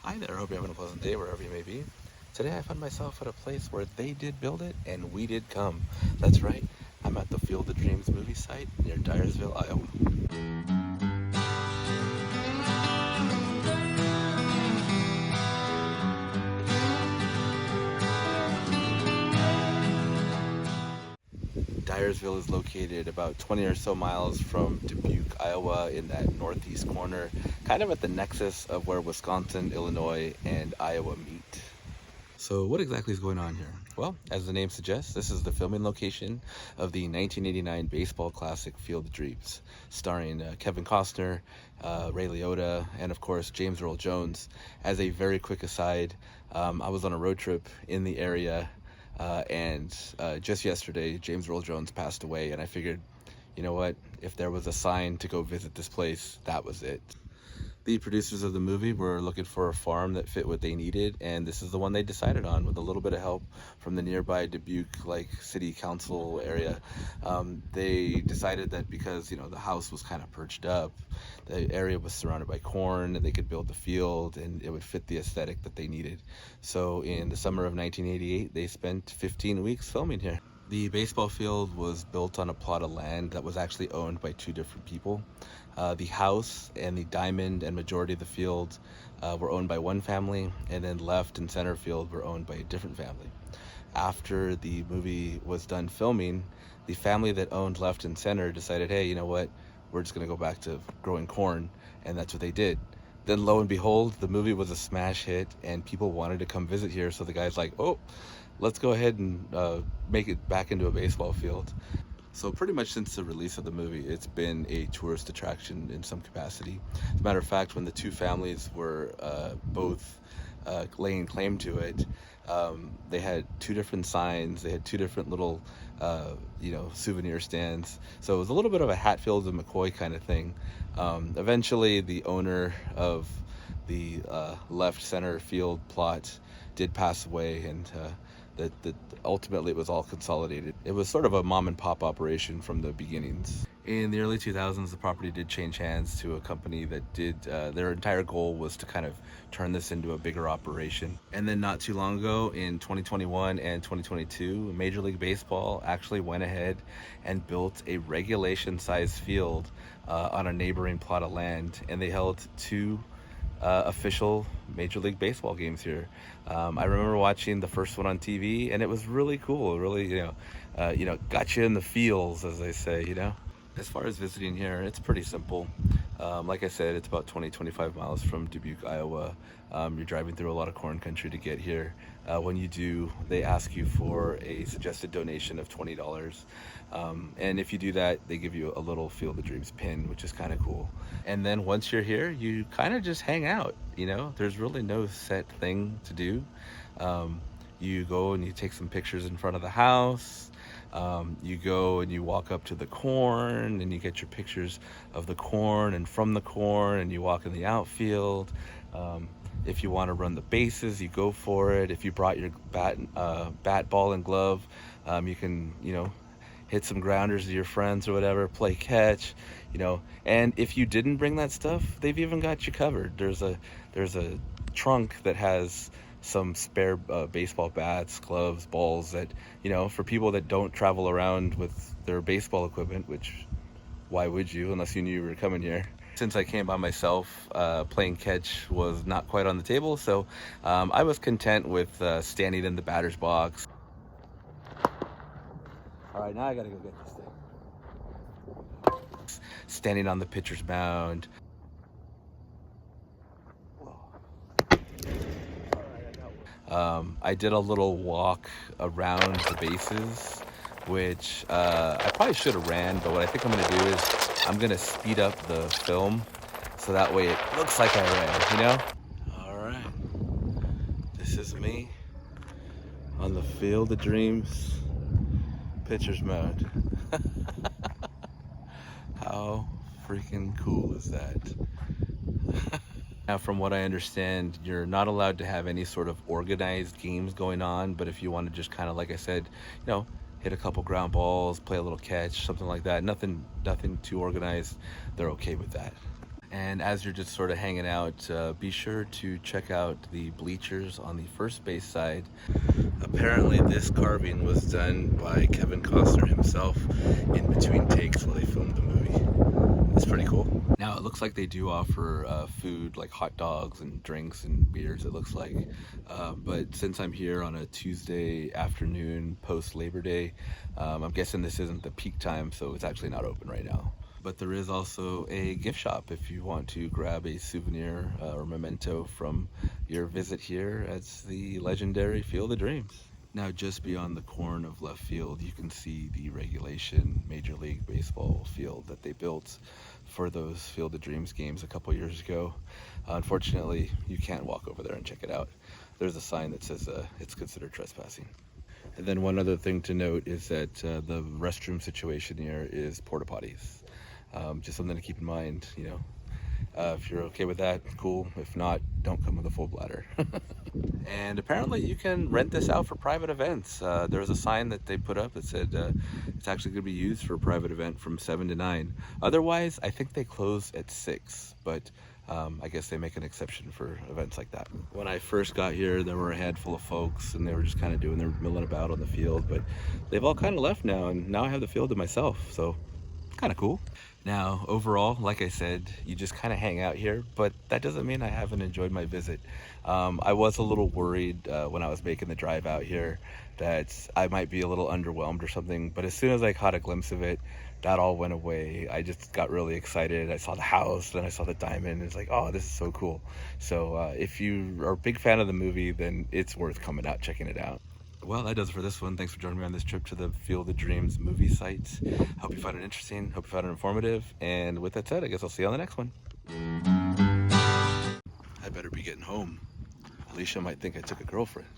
Hi there, hope you're having a pleasant day wherever you may be. Today I found myself at a place where they did build it and we did come. That's right, I'm at the Field of Dreams movie site near Dyersville, Iowa. Dyersville is located about 20 or so miles from Dubuque, Iowa, in that northeast corner, kind of at the nexus of where Wisconsin, Illinois, and Iowa meet. So what exactly is going on here? Well, as the name suggests, this is the filming location of the 1989 baseball classic Field of Dreams, starring Kevin Costner, Ray Liotta, and of course James Earl Jones. As a very quick aside, I was on a road trip in the area, and just yesterday James Earl Jones passed away, and I figured, you know what, if there was a sign to go visit this place, that was it. The producers of the movie were looking for a farm that fit what they needed, and this is the one they decided on with a little bit of help from the nearby Dubuque city council area. They decided that because the house was kind of perched up, the area was surrounded by corn, and they could build the field and it would fit the aesthetic that they needed. So in the summer of 1988 they spent 15 weeks filming here. The baseball field was built on a plot of land that was actually owned by two different people. The house and the diamond and majority of the field were owned by one family, and then left and center field were owned by a different family. After the movie was done filming, the family that owned left and center decided, hey, you know what, we're just going to go back to growing corn, and that's what they did. Then lo and behold, the movie was a smash hit and people wanted to come visit here, so the guy's like, oh, let's go ahead and make it back into a baseball field. So pretty much since the release of the movie, it's been a tourist attraction in some capacity. As a matter of fact, when the two families were both laying claim to it, they had two different signs, they had two different little souvenir stands. So it was a little bit of a Hatfield and McCoy kind of thing. Eventually the owner of the left center field plot did pass away, and that ultimately it was all consolidated. It was sort of a mom and pop operation from the beginnings. In the early 2000s, the property did change hands to a company that did, their entire goal was to kind of turn this into a bigger operation. And then not too long ago, in 2021 and 2022, Major League Baseball actually went ahead and built a regulation-sized field on a neighboring plot of land, and they held two official Major League Baseball games here. I remember watching the first one on TV, and it was really cool. It really, got you in the feels, as they say. As far as visiting here, it's pretty simple. Like I said, it's about 20-25 miles from Dubuque, Iowa. You're driving through a lot of corn country to get here. When you do, they ask you for a suggested donation of $20. And if you do that, they give you a little Field of Dreams pin, which is kind of cool. And then once you're here, you kind of just hang out. There's really no set thing to do. You go and you take some pictures in front of the house. You go and you walk up to the corn and you get your pictures of the corn and from the corn, and you walk in the outfield. If you want to run the bases, you go for it. If you brought your bat, ball, and glove, you can, hit some grounders to your friends or whatever, play catch, and if you didn't bring that stuff, they've even got you covered. There's a trunk that has some spare baseball bats, gloves, balls that, for people that don't travel around with their baseball equipment, which why would you unless you knew you were coming here? Since I came by myself, playing catch was not quite on the table, so I was content with standing in the batter's box. All right, now I gotta go get this thing. Standing on the pitcher's mound. I did a little walk around the bases, which I probably should have ran, but what I think I'm gonna do is I'm gonna speed up the film so that way it looks like I ran, All right, this is me on the Field of Dreams pitcher's mound. How freaking cool is that? Now, from what I understand, you're not allowed to have any sort of organized games going on, but if you want to just kind of, like I said, hit a couple ground balls, play a little catch, something like that, nothing too organized, they're okay with that. And as you're just sort of hanging out, be sure to check out the bleachers on the first base side. Apparently, this carving was done by Kevin Costner himself in between takes while they filmed the movie. It's pretty cool. Now, it looks like they do offer food like hot dogs and drinks and beers, it looks like. But since I'm here on a Tuesday afternoon post Labor Day, I'm guessing this isn't the peak time, so it's actually not open right now. But there is also a gift shop if you want to grab a souvenir or memento from your visit here at the legendary Field of Dreams. Now, just beyond the corn of left field, you can see the regulation Major League Baseball field that they built for those Field of Dreams games a couple years ago. Unfortunately, you can't walk over there and check it out. There's a sign that says it's considered trespassing. And then one other thing to note is that the restroom situation here is porta potties. Just something to keep in mind, you know. If you're okay with that, cool. If not, don't come with a full bladder. And apparently you can rent this out for private events. There was a sign that they put up that said it's actually going to be used for a private event from 7 to 9. Otherwise, I think they close at 6, but I guess they make an exception for events like that. When I first got here, there were a handful of folks, and they were just kind of doing their milling about on the field, but they've all kind of left now, and now I have the field to myself, so kind of cool. Now, overall, like I said, you just kind of hang out here, but that doesn't mean I haven't enjoyed my visit. I was a little worried when I was making the drive out here that I might be a little underwhelmed or something, but as soon as I caught a glimpse of it, that all went away. I just got really excited. I saw the house, then I saw the diamond. It's like, oh, this is so cool. So if you are a big fan of the movie, then it's worth coming out, checking it out. Well, that does it for this one. Thanks for joining me on this trip to the Field of Dreams movie site. Hope you found it interesting. Hope you found it informative. And with that said, I guess I'll see you on the next one. I better be getting home. Alicia might think I took a girlfriend.